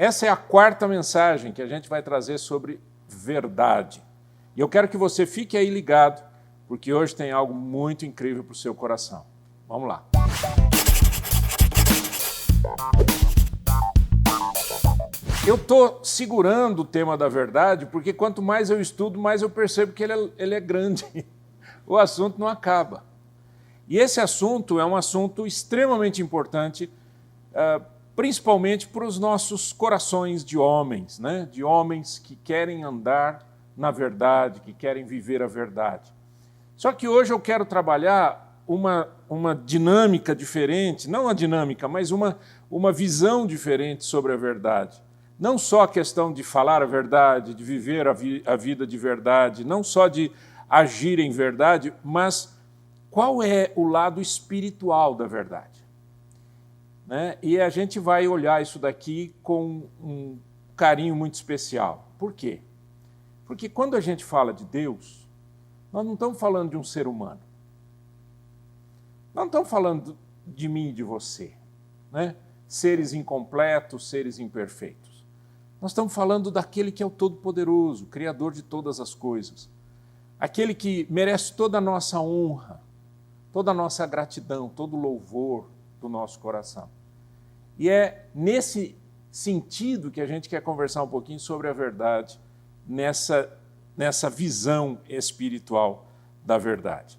Essa é a quarta mensagem que a gente vai trazer sobre verdade. E eu quero que você fique aí ligado, porque hoje tem algo muito incrível para o seu coração. Vamos lá. Eu estou segurando o tema da verdade, porque quanto mais eu estudo, mais eu percebo que ele é grande. O assunto não acaba. E esse assunto é um assunto extremamente importante, principalmente para os nossos corações de homens, né? De homens que querem andar na verdade, que querem viver a verdade. Só que hoje eu quero trabalhar uma dinâmica diferente, não uma dinâmica, mas uma visão diferente sobre a verdade. Não só a questão de falar a verdade, de viver a vida de verdade, não só de agir em verdade, mas qual é o lado espiritual da verdade? Né? E a gente vai olhar isso daqui com um carinho muito especial. Por quê? Porque quando a gente fala de Deus, nós não estamos falando de um ser humano. Nós não estamos falando de mim e de você, né? Seres incompletos, seres imperfeitos. Nós estamos falando daquele que é o Todo-Poderoso, Criador de todas as coisas. Aquele que merece toda a nossa honra, toda a nossa gratidão, todo o louvor do nosso coração. E é nesse sentido que a gente quer conversar um pouquinho sobre a verdade, nessa visão espiritual da verdade.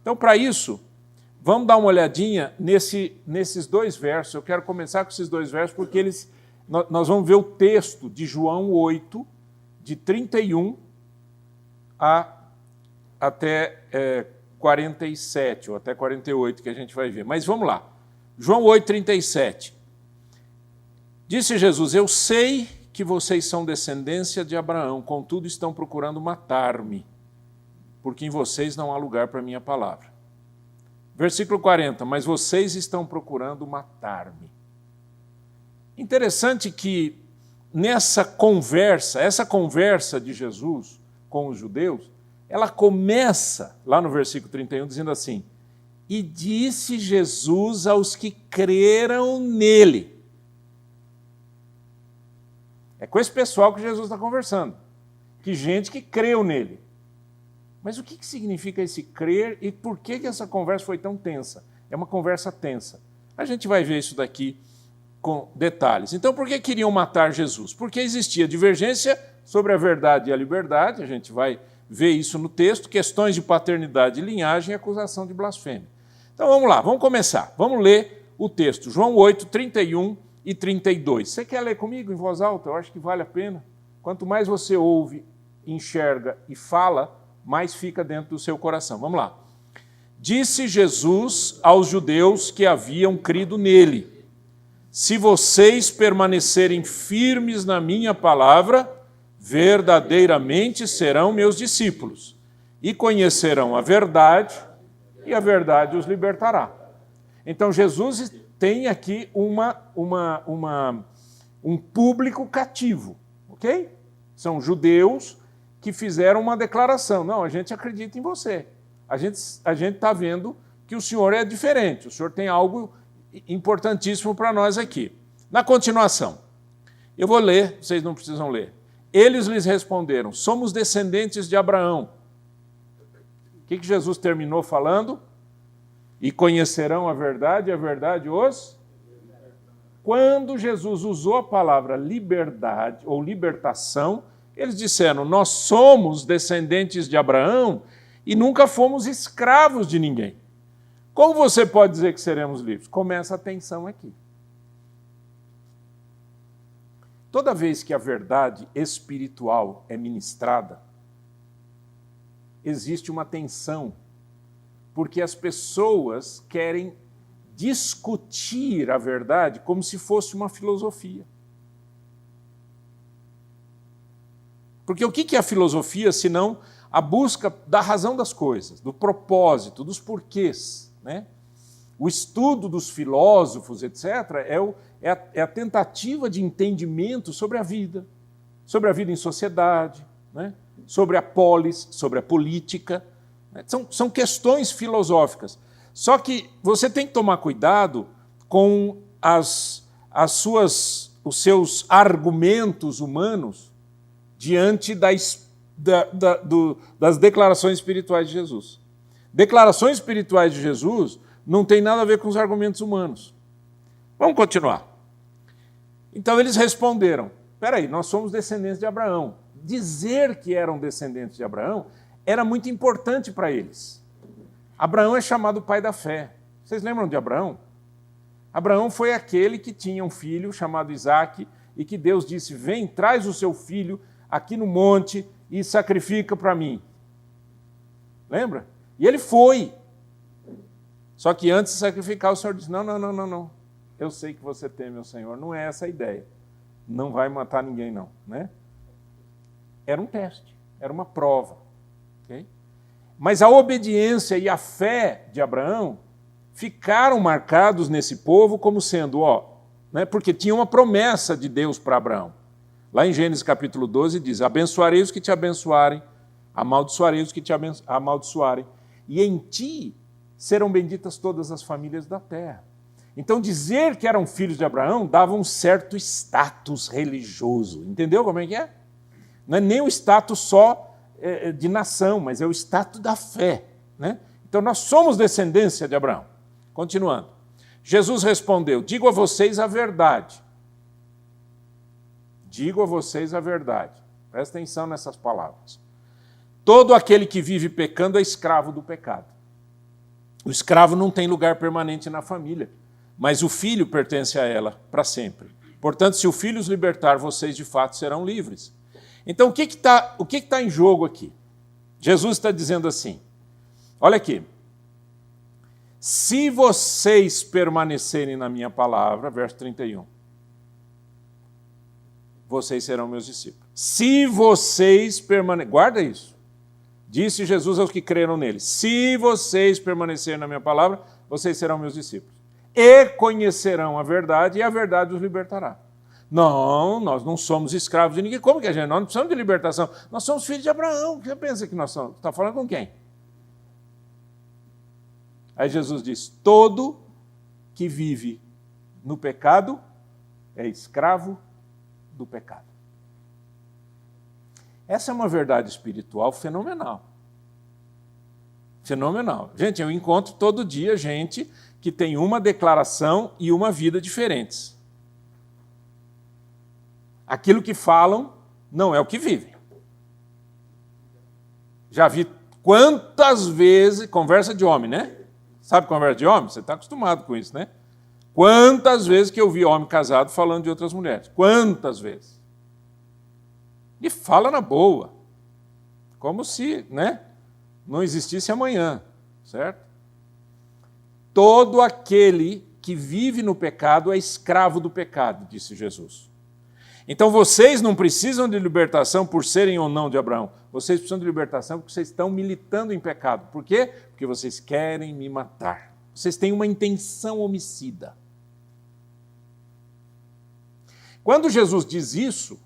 Então, para isso, vamos dar uma olhadinha nesses dois versos. Eu quero começar com esses dois versos porque nós vamos ver o texto de João 8, de 31 até 47, ou até 48, que a gente vai ver. Mas vamos lá. João 8, 37. Disse Jesus: eu sei que vocês são descendência de Abraão, contudo estão procurando matar-me, porque em vocês não há lugar para a minha palavra. Versículo 40, mas vocês estão procurando matar-me. Interessante que essa conversa de Jesus com os judeus, ela começa, lá no versículo 31, dizendo assim: e disse Jesus aos que creram nele. É com esse pessoal que Jesus está conversando, que gente que creu nele. Mas o que significa esse crer e por que essa conversa foi tão tensa? É uma conversa tensa. A gente vai ver isso daqui com detalhes. Então, por que queriam matar Jesus? Porque existia divergência sobre a verdade e a liberdade, a gente vai ver isso no texto, questões de paternidade e linhagem e acusação de blasfêmia. Então, vamos lá, vamos começar. Vamos ler o texto, João 8, 31 e 32. Você quer ler comigo em voz alta? Eu acho que vale a pena. Quanto mais você ouve, enxerga e fala, mais fica dentro do seu coração. Vamos lá. Disse Jesus aos judeus que haviam crido nele: se vocês permanecerem firmes na minha palavra, verdadeiramente serão meus discípulos e conhecerão a verdade, e a verdade os libertará. Então Jesus tem aqui um público cativo, ok? São judeus que fizeram uma declaração: não, a gente acredita em você, a gente está vendo que o senhor é diferente, o senhor tem algo importantíssimo para nós aqui. Na continuação, eu vou ler, vocês não precisam ler. Eles lhes responderam: somos descendentes de Abraão. O que Jesus terminou falando? E conhecerão a verdade, e a verdade os... Quando Jesus usou a palavra liberdade ou libertação, eles disseram: nós somos descendentes de Abraão e nunca fomos escravos de ninguém. Como você pode dizer que seremos livres? Começa a tensão aqui. Toda vez que a verdade espiritual é ministrada, existe uma tensão, porque as pessoas querem discutir a verdade como se fosse uma filosofia. Porque o que é a filosofia, senão a busca da razão das coisas, do propósito, dos porquês, né? O estudo dos filósofos, etc., é a tentativa de entendimento sobre a vida em sociedade, né? Sobre a polis, sobre a política. Né? São questões filosóficas. Só que você tem que tomar cuidado com as suas seus argumentos humanos diante das declarações espirituais de Jesus. Declarações espirituais de Jesus não tem nada a ver com os argumentos humanos. Vamos continuar. Então eles responderam, espera aí, nós somos descendentes de Abraão. Dizer que eram descendentes de Abraão era muito importante para eles. Abraão é chamado pai da fé. Vocês lembram de Abraão? Abraão foi aquele que tinha um filho chamado Isaque e que Deus disse, vem, traz o seu filho aqui no monte e sacrifica para mim. Lembra? E ele foi. Só que antes de sacrificar, o Senhor disse, não. Eu sei que você teme o Senhor. Não é essa a ideia. Não vai matar ninguém, não. Né? Era um teste, era uma prova. Okay? Mas a obediência e a fé de Abraão ficaram marcados nesse povo como sendo, né, porque tinha uma promessa de Deus para Abraão. Lá em Gênesis capítulo 12 diz, abençoarei os que te abençoarem, amaldiçoarei os que te amaldiçoarem, e em ti serão benditas todas as famílias da terra. Então dizer que eram filhos de Abraão dava um certo status religioso. Entendeu como é que é? Não é nem o status só de nação, mas é o status da fé. Né? Então nós somos descendência de Abraão. Continuando. Jesus respondeu, digo a vocês a verdade. Digo a vocês a verdade. Presta atenção nessas palavras. Todo aquele que vive pecando é escravo do pecado. O escravo não tem lugar permanente na família, mas o filho pertence a ela para sempre. Portanto, se o filho os libertar, vocês de fato serão livres. Então, o que está em jogo aqui? Jesus está dizendo assim, olha aqui, se vocês permanecerem na minha palavra, verso 31, vocês serão meus discípulos. Se vocês permanecerem, guarda isso, disse Jesus aos que creram nele, se vocês permanecerem na minha palavra, vocês serão meus discípulos. E conhecerão a verdade, e a verdade os libertará. Não, nós não somos escravos de ninguém. Como que a gente? Nós não precisamos de libertação. Nós somos filhos de Abraão. Você pensa que nós somos? Está falando com quem? Aí Jesus diz, todo que vive no pecado é escravo do pecado. Essa é uma verdade espiritual fenomenal. Fenomenal. Gente, eu encontro todo dia gente que tem uma declaração e uma vida diferentes. Aquilo que falam não é o que vivem. Já vi quantas vezes, conversa de homem, né? Sabe conversa de homem? Você está acostumado com isso, né? Quantas vezes que eu vi homem casado falando de outras mulheres? Quantas vezes? E fala na boa. Como se, né, não existisse amanhã, certo? Todo aquele que vive no pecado é escravo do pecado, disse Jesus. Então vocês não precisam de libertação por serem ou não de Abraão. Vocês precisam de libertação porque vocês estão militando em pecado. Por quê? Porque vocês querem me matar. Vocês têm uma intenção homicida. Quando Jesus diz isso,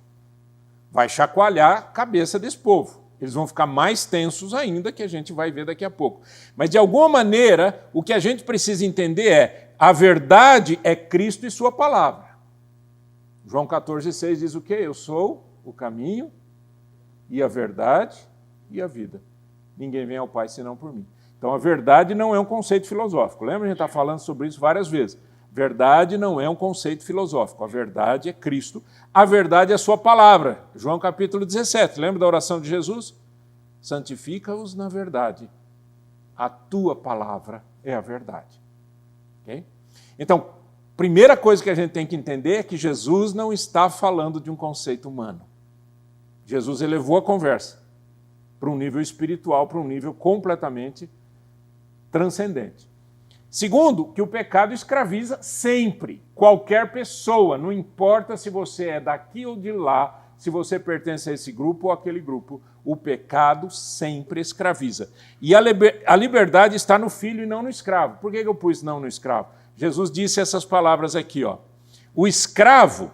vai chacoalhar a cabeça desse povo. Eles vão ficar mais tensos ainda, que a gente vai ver daqui a pouco. Mas, de alguma maneira, o que a gente precisa entender é a verdade é Cristo e sua palavra. João 14,6 diz o quê? Eu sou o caminho e a verdade e a vida. Ninguém vem ao Pai senão por mim. Então, a verdade não é um conceito filosófico. Lembra? A gente está falando sobre isso várias vezes. Verdade não é um conceito filosófico. A verdade é Cristo. A verdade é a sua palavra. João capítulo 17. Lembra da oração de Jesus? Santifica-os na verdade. A tua palavra é a verdade. Okay? Então, primeira coisa que a gente tem que entender é que Jesus não está falando de um conceito humano. Jesus elevou a conversa para um nível espiritual, para um nível completamente transcendente. Segundo, que o pecado escraviza sempre, qualquer pessoa, não importa se você é daqui ou de lá, se você pertence a esse grupo ou àquele grupo, o pecado sempre escraviza. E a liberdade está no filho e não no escravo. Por que eu pus não no escravo? Jesus disse essas palavras aqui, ó. O escravo,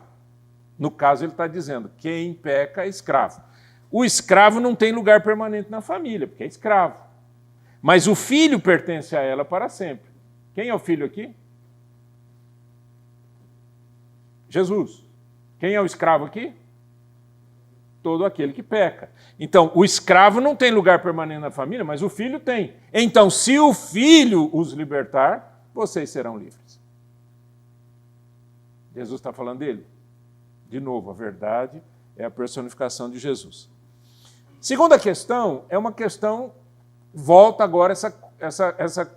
no caso ele está dizendo, quem peca é escravo. O escravo não tem lugar permanente na família, porque é escravo. Mas o filho pertence a ela para sempre. Quem é o filho aqui? Jesus. Quem é o escravo aqui? Todo aquele que peca. Então, o escravo não tem lugar permanente na família, mas o filho tem. Então, se o filho os libertar, vocês serão livres. Jesus está falando dele. De novo, a verdade é a personificação de Jesus. Segunda questão é uma questão, volta agora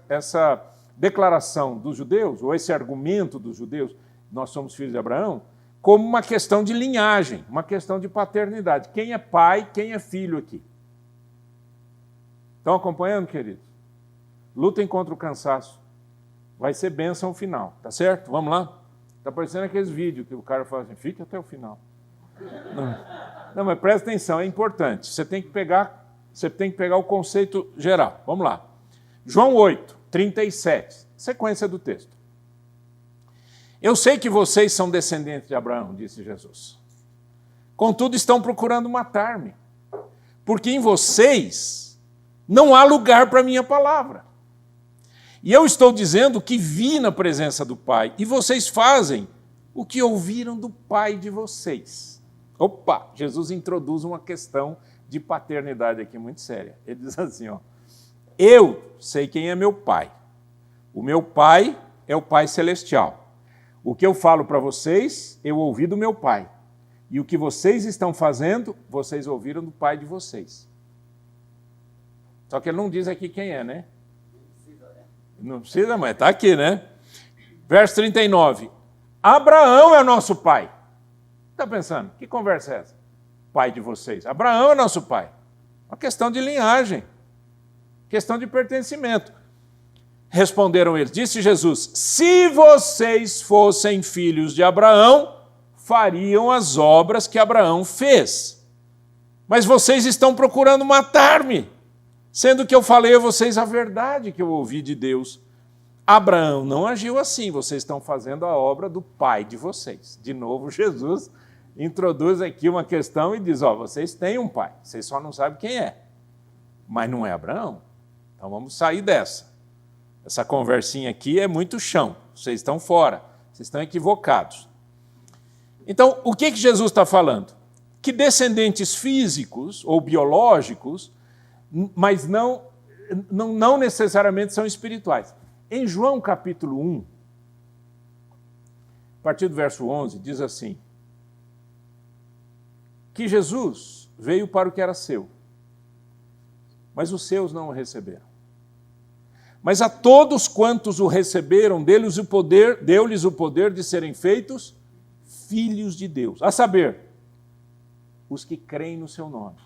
essa declaração dos judeus, ou esse argumento dos judeus, nós somos filhos de Abraão, como uma questão de linhagem, uma questão de paternidade. Quem é pai, quem é filho aqui? Estão acompanhando, queridos? Lutem contra o cansaço. Vai ser bênção final, tá certo? Vamos lá? Está parecendo aqueles vídeos que o cara fala assim, fique até o final. Não, mas presta atenção, é importante. Você tem que pegar o conceito geral. Vamos lá. João 8, 37, sequência do texto. Eu sei que vocês são descendentes de Abraão, disse Jesus. Contudo, estão procurando matar-me, porque em vocês não há lugar para a minha palavra. E eu estou dizendo que vi na presença do Pai, e vocês fazem o que ouviram do Pai de vocês. Opa, Jesus introduz uma questão de paternidade aqui muito séria. Ele diz assim, ó, eu sei quem é meu Pai. O meu Pai é o Pai Celestial. O que eu falo para vocês, eu ouvi do meu Pai. E o que vocês estão fazendo, vocês ouviram do Pai de vocês. Só que ele não diz aqui quem é, né? Não precisa, mas está aqui, né? Verso 39. Abraão é nosso pai. Está pensando, que conversa é essa? Pai de vocês. Abraão é nosso pai. Uma questão de linhagem. Questão de pertencimento. Responderam eles, disse Jesus, se vocês fossem filhos de Abraão, fariam as obras que Abraão fez. Mas vocês estão procurando matar-me, sendo que eu falei a vocês a verdade que eu ouvi de Deus. Abraão não agiu assim, vocês estão fazendo a obra do pai de vocês. De novo, Jesus introduz aqui uma questão e diz, ó, vocês têm um pai, vocês só não sabem quem é. Mas não é Abraão. Então vamos sair dessa. Essa conversinha aqui é muito chão, vocês estão fora, vocês estão equivocados. Então, o que Jesus está falando? Que descendentes físicos ou biológicos, mas não necessariamente são espirituais. Em João capítulo 1, a partir do verso 11, diz assim, que Jesus veio para o que era seu, mas os seus não o receberam. Mas a todos quantos o receberam, deu-lhes o poder de serem feitos filhos de Deus, a saber, os que creem no seu nome,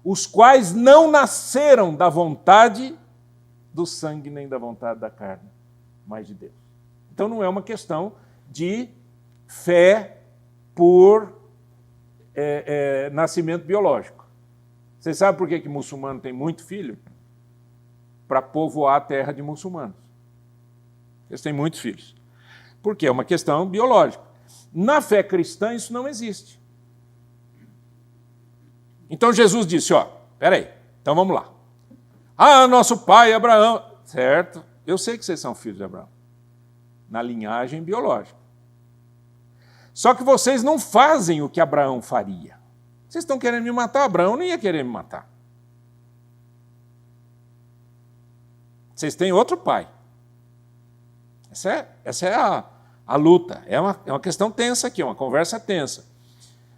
os quais não nasceram da vontade do sangue nem da vontade da carne, mas de Deus. Então não é uma questão de fé por nascimento biológico. Vocês sabem por que muçulmano tem muito filho? Para povoar a terra de muçulmanos. Eles têm muitos filhos. Porque é uma questão biológica. Na fé cristã isso não existe. Então Jesus disse, ó, peraí, então vamos lá. Ah, nosso pai Abraão. Certo, eu sei que vocês são filhos de Abraão. Na linhagem biológica. Só que vocês não fazem o que Abraão faria. Vocês estão querendo me matar, Abraão não ia querer me matar. Vocês têm outro pai. Essa é a luta. É uma questão tensa aqui, uma conversa tensa.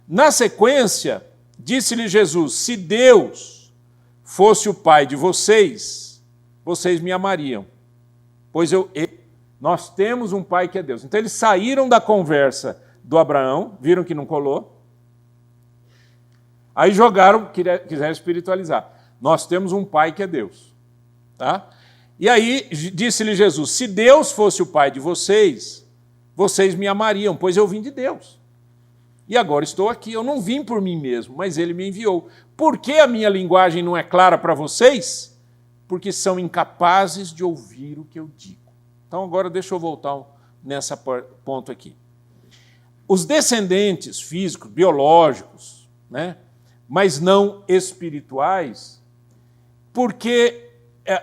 Na sequência, disse-lhe Jesus, se Deus fosse o pai de vocês, vocês me amariam. Pois nós temos um pai que é Deus. Então eles saíram da conversa do Abraão, viram que não colou, aí jogaram, quiseram espiritualizar. Nós temos um pai que é Deus. Tá? E aí disse-lhe Jesus, se Deus fosse o pai de vocês, vocês me amariam, pois eu vim de Deus. E agora estou aqui, eu não vim por mim mesmo, mas ele me enviou. Por que a minha linguagem não é clara para vocês? Porque são incapazes de ouvir o que eu digo. Então agora deixa eu voltar nessa ponto aqui. Os descendentes físicos, biológicos, né, mas não espirituais, porque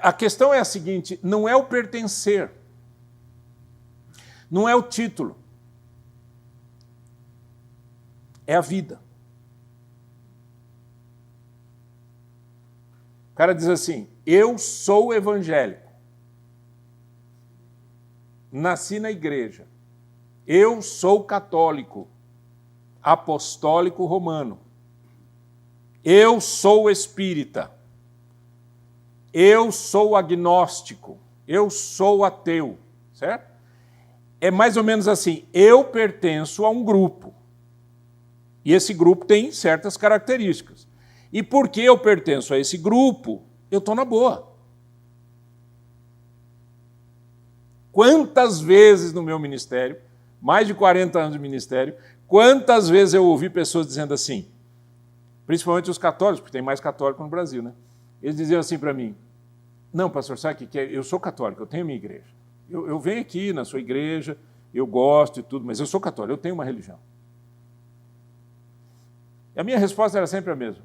a questão é a seguinte, não é o pertencer, não é o título. é a vida. O cara diz assim, eu sou evangélico, nasci na igreja, eu sou católico, apostólico romano, eu sou espírita, eu sou agnóstico, eu sou ateu, certo? É mais ou menos assim, eu pertenço a um grupo, e esse grupo tem certas características. E porque eu pertenço a esse grupo, eu estou na boa. Quantas vezes no meu ministério, mais de 40 anos de ministério, quantas vezes eu ouvi pessoas dizendo assim, principalmente os católicos, porque tem mais católico no Brasil, né? Eles diziam assim para mim, não, pastor, sabe o que é? Eu sou católico, eu tenho minha igreja. Eu venho aqui na sua igreja, eu gosto e tudo, mas eu sou católico, eu tenho uma religião. E a minha resposta era sempre a mesma.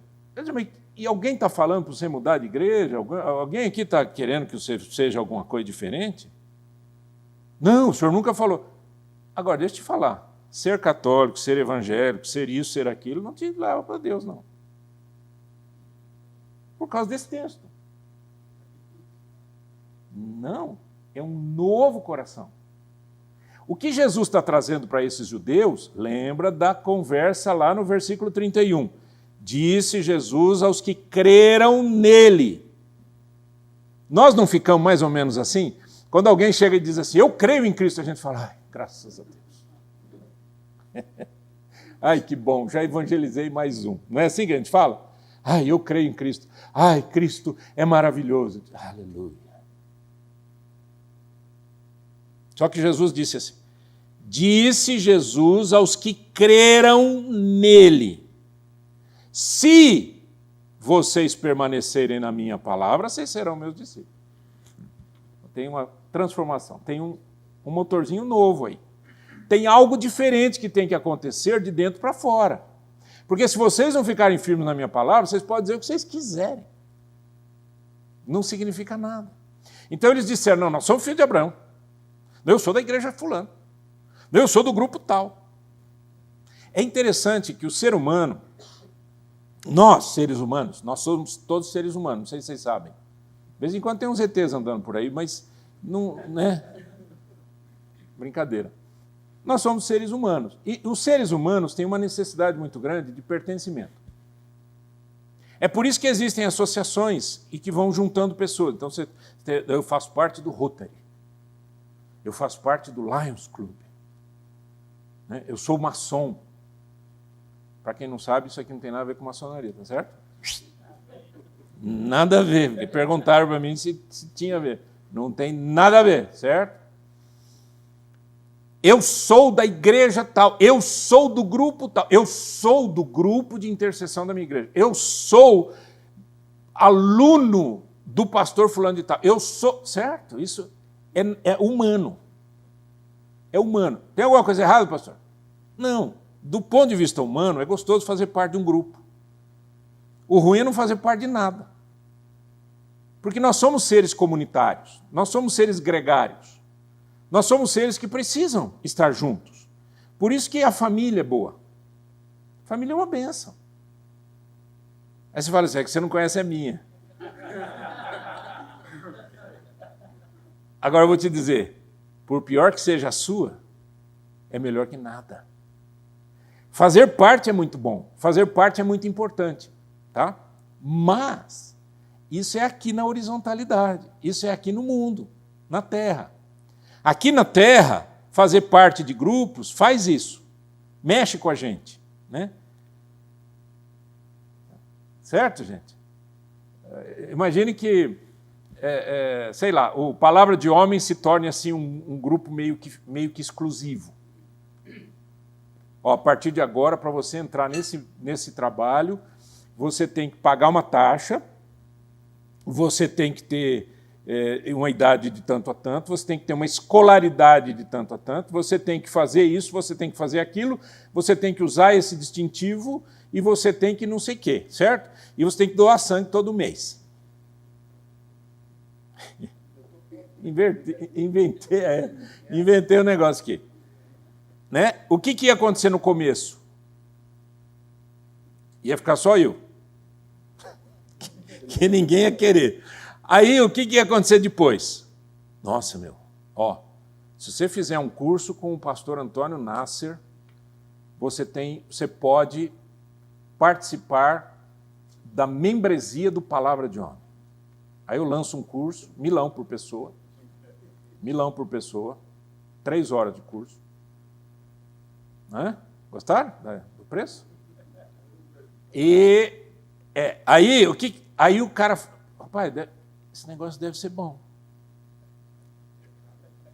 E alguém está falando para você mudar de igreja? Alguém aqui está querendo que você seja alguma coisa diferente? Não, o senhor nunca falou. Agora, deixa eu te falar. Ser católico, ser evangélico, ser isso, ser aquilo, não te leva para Deus, não. Por causa desse texto. Não, é um novo coração. O que Jesus está trazendo para esses judeus, lembra da conversa lá no versículo 31. Disse Jesus aos que creram nele. Nós não ficamos mais ou menos assim? Quando alguém chega e diz assim, eu creio em Cristo, a gente fala, ai, graças a Deus. Ai, que bom, já evangelizei mais um. Não é assim que a gente fala? Ai, eu creio em Cristo. Ai, Cristo é maravilhoso. Aleluia. Só que Jesus disse assim, disse Jesus aos que creram nele, se vocês permanecerem na minha palavra, vocês serão meus discípulos. Tem uma transformação, tem um motorzinho novo aí. Tem algo diferente que tem que acontecer de dentro para fora. Porque se vocês não ficarem firmes na minha palavra, vocês podem dizer o que vocês quiserem. Não significa nada. Então eles disseram, não, nós somos filhos de Abraão. Eu sou da igreja fulano. Eu sou do grupo tal. É interessante que o ser humano, nós, seres humanos, nós somos todos seres humanos, não sei se vocês sabem. De vez em quando tem uns ETs andando por aí, mas não, né? Brincadeira. Nós somos seres humanos. E os seres humanos têm uma necessidade muito grande de pertencimento. É por isso que existem associações e que vão juntando pessoas. Então, eu faço parte do Rotary. Eu faço parte do Lions Club. Eu sou maçom. Para quem não sabe, isso aqui não tem nada a ver com maçonaria, tá certo? Nada a ver, porque perguntaram para mim se tinha a ver. Não tem nada a ver, certo? Eu sou da igreja tal, eu sou do grupo tal, eu sou do grupo de intercessão da minha igreja, eu sou aluno do pastor fulano de tal, eu sou, certo? Isso é humano. É humano. Tem alguma coisa errada, pastor? Não. Do ponto de vista humano, é gostoso fazer parte de um grupo. O ruim é não fazer parte de nada. Porque nós somos seres comunitários, nós somos seres gregários, nós somos seres que precisam estar juntos. Por isso que a família é boa. A família é uma bênção. Aí você fala assim, é que você não conhece a minha. Agora eu vou te dizer, por pior que seja a sua, é melhor que nada. Fazer parte é muito bom, fazer parte é muito importante, tá? Mas isso é aqui na horizontalidade, isso é aqui no mundo, na Terra. Aqui na Terra, fazer parte de grupos faz isso, mexe com a gente, né? Certo, gente? Imagine que, sei lá, o Palavra de Homem se torne assim um grupo meio que exclusivo. Ó, a partir de agora, para você entrar nesse trabalho, você tem que pagar uma taxa, você tem que ter uma idade de tanto a tanto, você tem que ter uma escolaridade de tanto a tanto, você tem que fazer isso, você tem que fazer aquilo, você tem que usar esse distintivo e você tem que não sei o quê, certo? E você tem que doar sangue todo mês. Inventei um negócio aqui. Né? O que ia acontecer no começo? Ia ficar só eu. Que ninguém ia querer. Aí, o que ia acontecer depois? Nossa, meu, se você fizer um curso com o pastor Antônio Nasser, você pode participar da membresia do Palavra de Homem. Aí eu lanço um curso, milão por pessoa, 3 horas de curso. Gostaram do preço? E aí o cara, rapaz, esse negócio deve ser bom.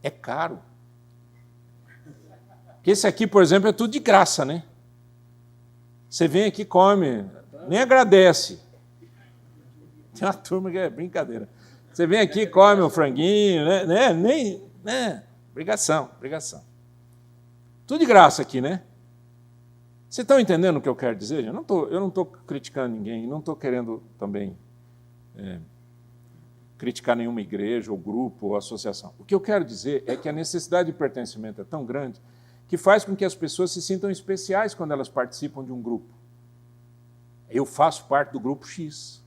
É caro. Porque esse aqui, por exemplo, é tudo de graça, né? Você vem aqui, come, nem agradece. Tem uma turma que é brincadeira. Você vem aqui, come um franguinho, obrigação. Tudo de graça aqui, né? Vocês estão entendendo o que eu quero dizer? Eu não estou criticando ninguém, não estou querendo também criticar nenhuma igreja, ou grupo, ou associação. O que eu quero dizer é que a necessidade de pertencimento é tão grande que faz com que as pessoas se sintam especiais quando elas participam de um grupo. Eu faço parte do grupo X.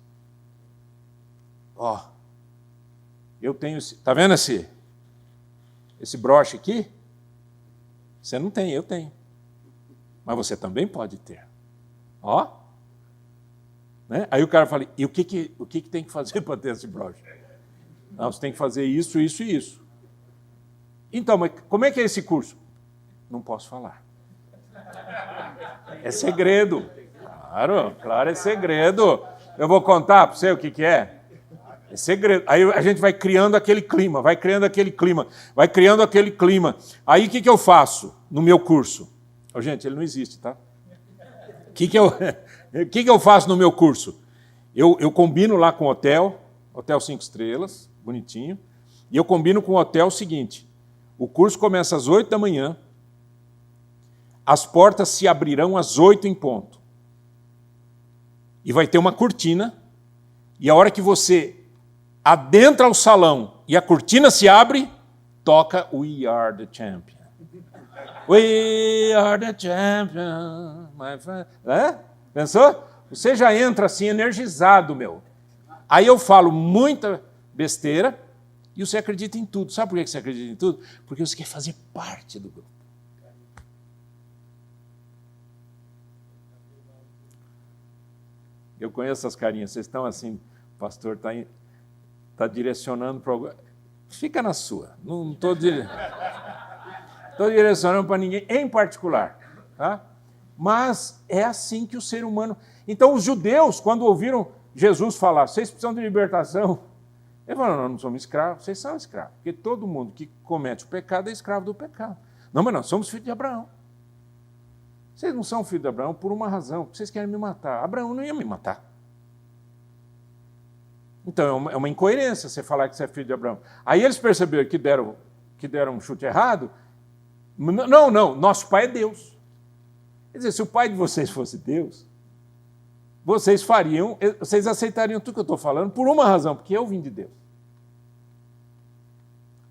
Eu tenho... Está vendo esse broche aqui? Você não tem, eu tenho. Mas você também pode ter. Né? Aí o cara fala, e o que tem que fazer para ter esse broche? Não, você tem que fazer isso, isso e isso. Então, mas como é que é esse curso? Não posso falar. É segredo. Claro, é segredo. Eu vou contar para você o que é. É segredo. Aí a gente vai criando aquele clima. Aí o que eu faço no meu curso? Gente, ele não existe, tá? O que eu faço no meu curso? Eu combino lá com o hotel 5 estrelas, bonitinho, e eu combino com o hotel o seguinte, o curso começa às 8 da manhã, as portas se abrirão às 8 em ponto. E vai ter uma cortina, e a hora que você adentra o salão e a cortina se abre, toca We Are the Champion. We are the champion, my friend. Pensou? Você já entra assim energizado, meu. Aí eu falo muita besteira e você acredita em tudo. Sabe por que você acredita em tudo? Porque você quer fazer parte do grupo. Eu conheço essas carinhas. Vocês estão assim, o pastor está direcionando para algum... Fica na sua. Não estou direcionando para ninguém em particular. Tá? Mas é assim que o ser humano... Então, os judeus, quando ouviram Jesus falar, vocês precisam de libertação, eles falaram, não somos escravos, vocês são escravos, porque todo mundo que comete o pecado é escravo do pecado. Não, mas nós somos filhos de Abraão. Vocês não são filhos de Abraão por uma razão, porque vocês querem me matar. Abraão não ia me matar. Então, é uma incoerência você falar que você é filho de Abraão. Aí eles perceberam que deram um chute errado. Não, nosso pai é Deus. Quer dizer, se o pai de vocês fosse Deus, vocês aceitariam tudo que eu estou falando por uma razão, porque eu vim de Deus.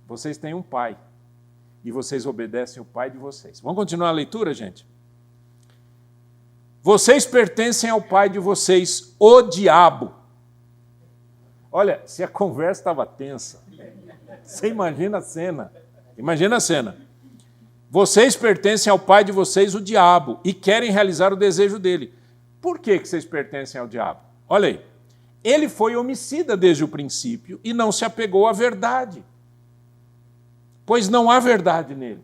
Vocês têm um pai, e vocês obedecem o pai de vocês. Vamos continuar a leitura, gente? Vocês pertencem ao pai de vocês, o diabo. Olha, se a conversa estava tensa, você imagina a cena. Imagina a cena. Vocês pertencem ao pai de vocês, o diabo, e querem realizar o desejo dele. Por que vocês pertencem ao diabo? Olha aí. Ele foi homicida desde o princípio e não se apegou à verdade. Pois não há verdade nele.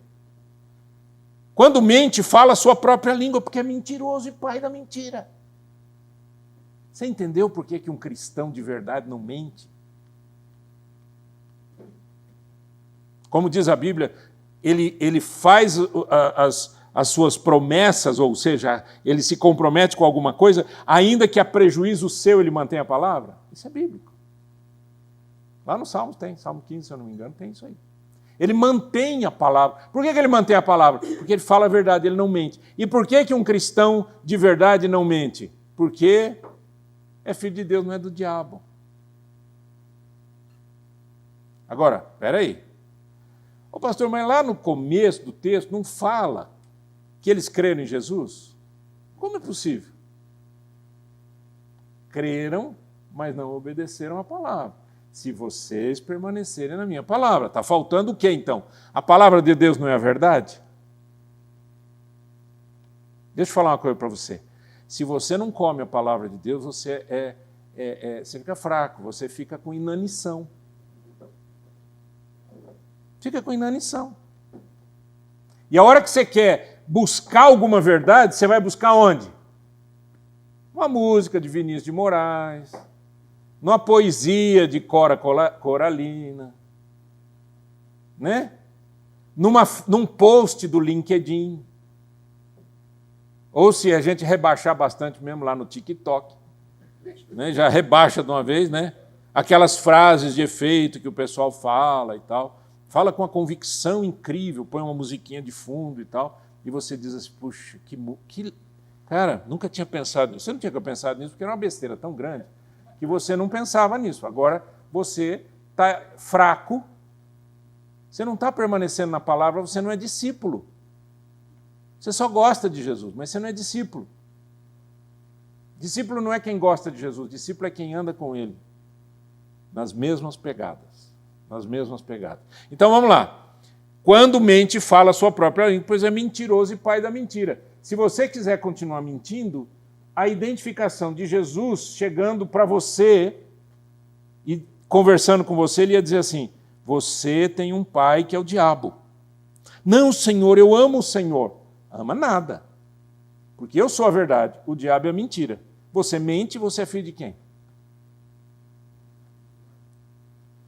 Quando mente, fala a sua própria língua, porque é mentiroso e pai da mentira. Você entendeu por que um cristão de verdade não mente? Como diz a Bíblia, ele faz as suas promessas, ou seja, ele se compromete com alguma coisa, ainda que a prejuízo seu ele mantém a palavra. Isso é bíblico. Lá no Salmos tem, Salmo 15, se eu não me engano, tem isso aí. Ele mantém a palavra. Por que ele mantém a palavra? Porque ele fala a verdade, ele não mente. E por que um cristão de verdade não mente? Porque é filho de Deus, não é do diabo. Agora, espera aí. Ô pastor, mas lá no começo do texto não fala que eles creram em Jesus? Como é possível? creram, mas não obedeceram a palavra. Se vocês permanecerem na minha palavra. Está faltando o quê, então? A palavra de Deus não é a verdade? Deixa eu falar uma coisa para você. Se você não come a palavra de Deus, você você fica fraco, você fica com inanição. Fica com inanição. E a hora que você quer buscar alguma verdade, você vai buscar onde? Uma música de Vinícius de Moraes, numa poesia de Cora Coralina, né? Num post do LinkedIn. Ou se a gente rebaixar bastante mesmo lá no TikTok, né? Já rebaixa de uma vez, né? Aquelas frases de efeito que o pessoal fala e tal. Fala com uma convicção incrível, põe uma musiquinha de fundo e tal, e você diz assim, puxa, que... Cara, nunca tinha pensado nisso. Você não tinha pensado nisso porque era uma besteira tão grande que você não pensava nisso. Agora você está fraco, você não está permanecendo na palavra, você não é discípulo. Você só gosta de Jesus, mas você não é discípulo. Discípulo não é quem gosta de Jesus, discípulo é quem anda com ele, nas mesmas pegadas. Nas mesmas pegadas. Então vamos lá. Quando mente, fala a sua própria língua, pois é mentiroso e pai da mentira. Se você quiser continuar mentindo, a identificação de Jesus chegando para você e conversando com você, ele ia dizer assim, você tem um pai que é o diabo. Não, Senhor, eu amo o Senhor. Ama nada. Porque eu sou a verdade, o diabo é a mentira. Você mente, você é filho de quem?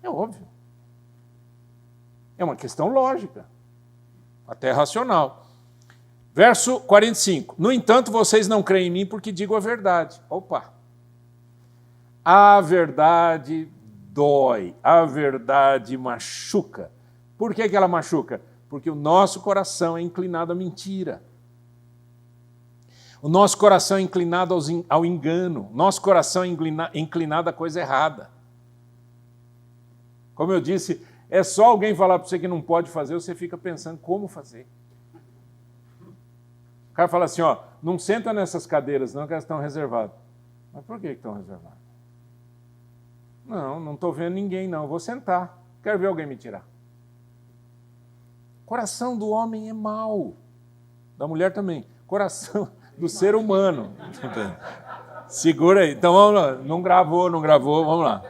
É óbvio. É uma questão lógica, até racional. Verso 45. No entanto, vocês não creem em mim porque digo a verdade. Opa! A verdade dói, a verdade machuca. Por que ela machuca? Porque o nosso coração é inclinado à mentira. O nosso coração é inclinado ao engano. O nosso coração é inclinado à coisa errada. Como eu disse, é só alguém falar para você que não pode fazer, você fica pensando como fazer. O cara fala assim, ó, não senta nessas cadeiras não, que elas estão reservadas. Mas por que estão reservadas? Não estou vendo ninguém não, vou sentar. Quero ver alguém me tirar. Coração do homem é mau. Da mulher também. Coração do ser humano. Segura aí. Então vamos lá. Não gravou, vamos lá.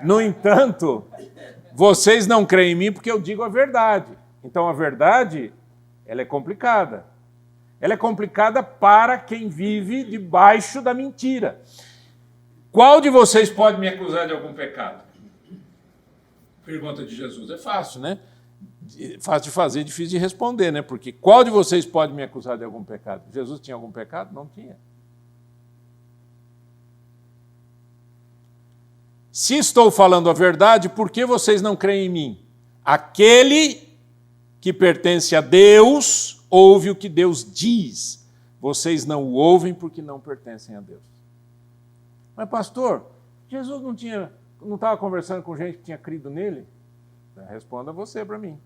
No entanto, vocês não creem em mim porque eu digo a verdade. Então a verdade, ela é complicada. Ela é complicada para quem vive debaixo da mentira. Qual de vocês pode me acusar de algum pecado? Pergunta de Jesus. É fácil, né? Fácil de fazer, difícil de responder, né? Porque qual de vocês pode me acusar de algum pecado? Jesus tinha algum pecado? Não tinha. Se estou falando a verdade, por que vocês não creem em mim? Aquele que pertence a Deus ouve o que Deus diz. Vocês não o ouvem porque não pertencem a Deus. Mas, pastor, Jesus não estava conversando com gente que tinha crido nele? Responda você para mim.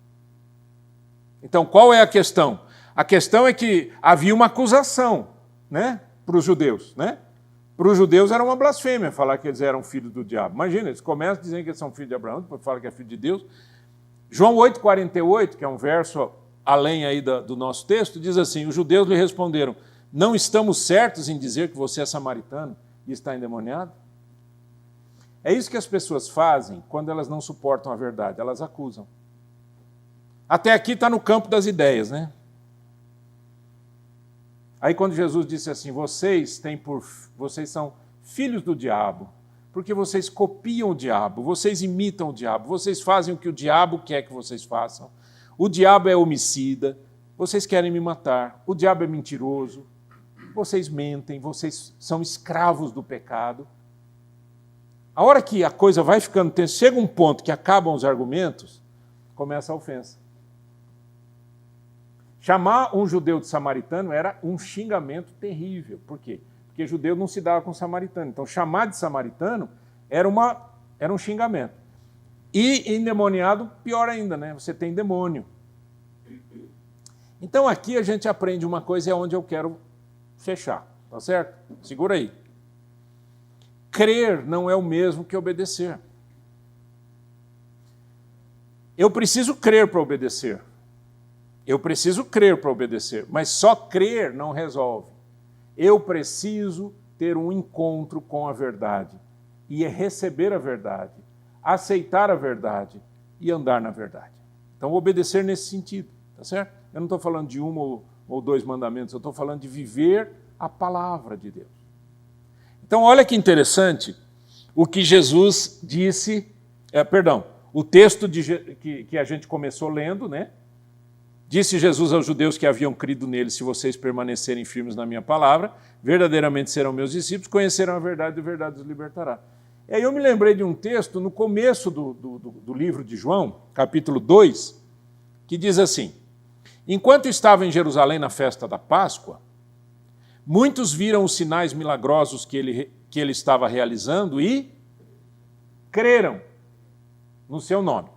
Então, qual é a questão? A questão é que havia uma acusação, né, para os judeus, né? Para os judeus era uma blasfêmia falar que eles eram filhos do diabo. Imagina, eles começam dizendo que eles são filhos de Abraão, depois falam que é filho de Deus. João 8,48, que é um verso além aí do nosso texto, diz assim, os judeus lhe responderam, não estamos certos em dizer que você é samaritano e está endemoniado? É isso que as pessoas fazem quando elas não suportam a verdade, elas acusam. Até aqui está no campo das ideias, né? Aí quando Jesus disse assim, vocês são filhos do diabo, porque vocês copiam o diabo, vocês imitam o diabo, vocês fazem o que o diabo quer que vocês façam. O diabo é homicida, vocês querem me matar, o diabo é mentiroso, vocês mentem, vocês são escravos do pecado. A hora que a coisa vai ficando tensa, chega um ponto que acabam os argumentos, começa a ofensa. Chamar um judeu de samaritano era um xingamento terrível. Por quê? Porque judeu não se dava com samaritano. Então, chamar de samaritano era um xingamento. E endemoniado, pior ainda, né? Você tem demônio. Então, aqui a gente aprende uma coisa, é onde eu quero fechar. Tá certo? Segura aí. crer não é o mesmo que obedecer. Eu preciso crer para obedecer. Eu preciso crer para obedecer, mas só crer não resolve. Eu preciso ter um encontro com a verdade e receber a verdade, aceitar a verdade e andar na verdade. Então, obedecer nesse sentido, tá certo? Eu não estou falando de um ou dois mandamentos, eu estou falando de viver a palavra de Deus. Então, olha que interessante o que Jesus disse, o texto que a gente começou lendo, né? Disse Jesus aos judeus que haviam crido nele: se vocês permanecerem firmes na minha palavra, verdadeiramente serão meus discípulos, conhecerão a verdade e a verdade os libertará. E aí eu me lembrei de um texto no começo do livro de João, capítulo 2, que diz assim: enquanto estava em Jerusalém na festa da Páscoa, muitos viram os sinais milagrosos que ele estava realizando e creram no seu nome.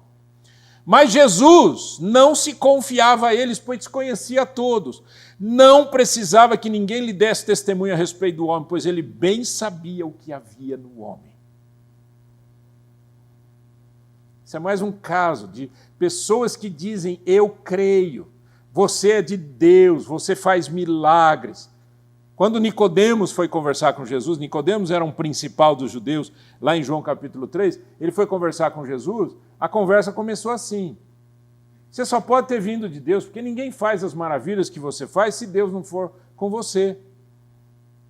Mas Jesus não se confiava a eles, pois conhecia a todos. Não precisava que ninguém lhe desse testemunho a respeito do homem, pois ele bem sabia o que havia no homem. Isso é mais um caso de pessoas que dizem: eu creio, você é de Deus, você faz milagres. Quando Nicodemos foi conversar com Jesus, Nicodemos era um principal dos judeus, lá em João capítulo 3, ele foi conversar com Jesus, a conversa começou assim: você só pode ter vindo de Deus, porque ninguém faz as maravilhas que você faz se Deus não for com você.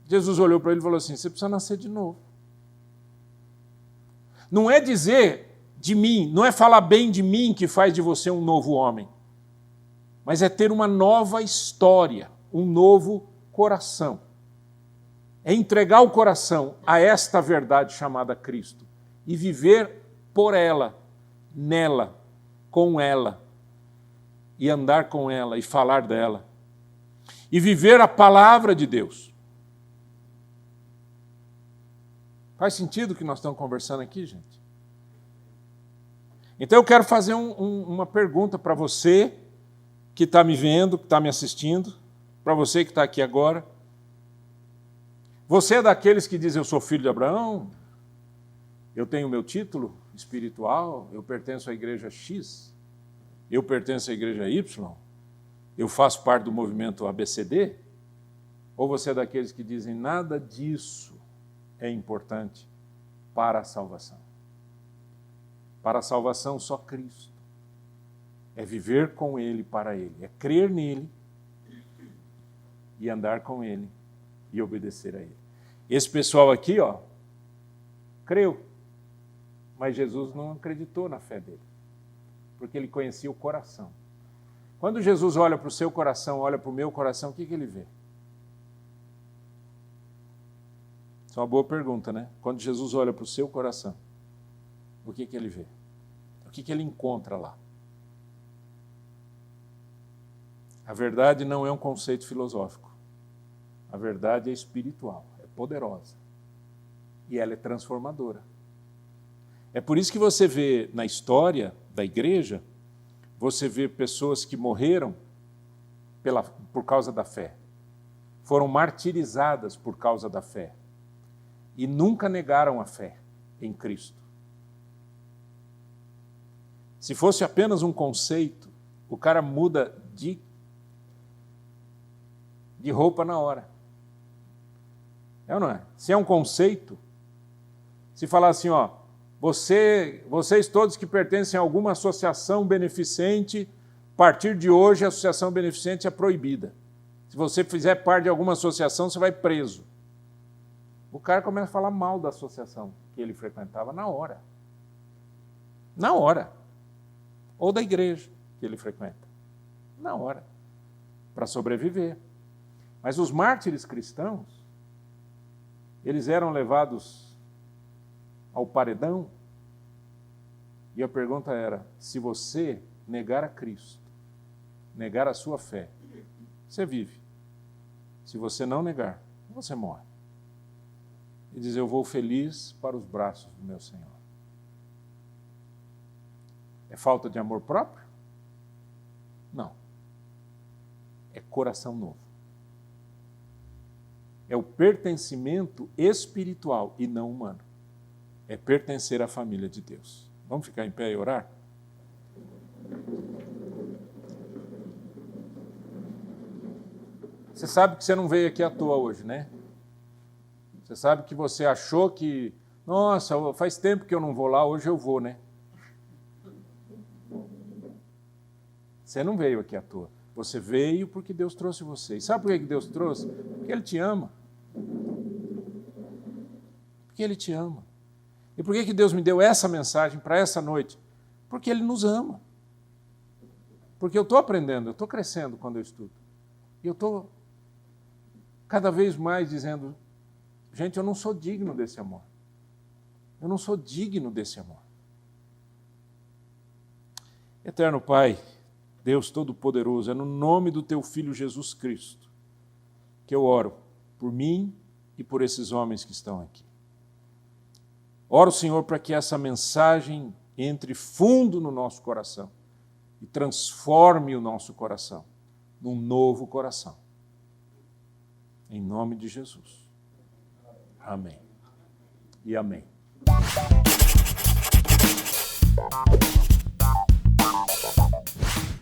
Jesus olhou para ele e falou assim: você precisa nascer de novo. Não é dizer de mim, não é falar bem de mim que faz de você um novo homem, mas é ter uma nova história, um novo coração. É entregar o coração a esta verdade chamada Cristo e viver por ela, nela, com ela, e andar com ela e falar dela, e viver a palavra de Deus. Faz sentido o que nós estamos conversando aqui, gente? Então eu quero fazer uma pergunta para você que está me vendo, que está me assistindo, para você que está aqui agora. Você é daqueles que dizem: eu sou filho de Abraão, eu tenho meu título espiritual, eu pertenço à igreja X, eu pertenço à igreja Y, eu faço parte do movimento ABCD? Ou você é daqueles que dizem: nada disso é importante para a salvação? Para a salvação, só Cristo. É viver com Ele, para Ele, é crer nele e andar com Ele e obedecer a Ele. Esse pessoal aqui, creu, mas Jesus não acreditou na fé dele, porque ele conhecia o coração. Quando Jesus olha para o seu coração, olha para o meu coração, o que ele vê? Isso é uma boa pergunta, né? Quando Jesus olha para o seu coração, o que ele vê? O que ele encontra lá? A verdade não é um conceito filosófico. A verdade é espiritual, é poderosa. E ela é transformadora. É por isso que você vê na história da igreja, você vê pessoas que morreram por causa da fé. Foram martirizadas por causa da fé. E nunca negaram a fé em Cristo. Se fosse apenas um conceito, o cara muda de roupa na hora. É ou não é? Se é um conceito, se falar assim, vocês todos que pertencem a alguma associação beneficente, a partir de hoje a associação beneficente é proibida. Se você fizer parte de alguma associação, você vai preso. O cara começa a falar mal da associação que ele frequentava na hora. Na hora. Ou da igreja que ele frequenta. Na hora. Para sobreviver. Mas os mártires cristãos, eles eram levados ao paredão, e a pergunta era: se você negar a Cristo, negar a sua fé, você vive. Se você não negar, você morre. E diz: eu vou feliz para os braços do meu Senhor. É falta de amor próprio? Não. É coração novo. é o pertencimento espiritual e não humano. É pertencer à família de Deus. Vamos ficar em pé e orar? Você sabe que você não veio aqui à toa hoje, né? Você sabe que você achou que, nossa, faz tempo que eu não vou lá, hoje eu vou, né? Você não veio aqui à toa. Você veio porque Deus trouxe você. E sabe por que Deus trouxe? Porque Ele te ama. Porque Ele te ama. E por que Deus me deu essa mensagem para essa noite? Porque Ele nos ama. Porque eu estou aprendendo, eu estou crescendo quando eu estudo. E eu estou cada vez mais dizendo, gente, eu não sou digno desse amor. Eu não sou digno desse amor. Eterno Pai, Deus Todo-Poderoso, é no nome do Teu Filho Jesus Cristo que eu oro por mim e por esses homens que estão aqui. Oro, Senhor, para que essa mensagem entre fundo no nosso coração e transforme o nosso coração num novo coração. Em nome de Jesus. Amém. E amém.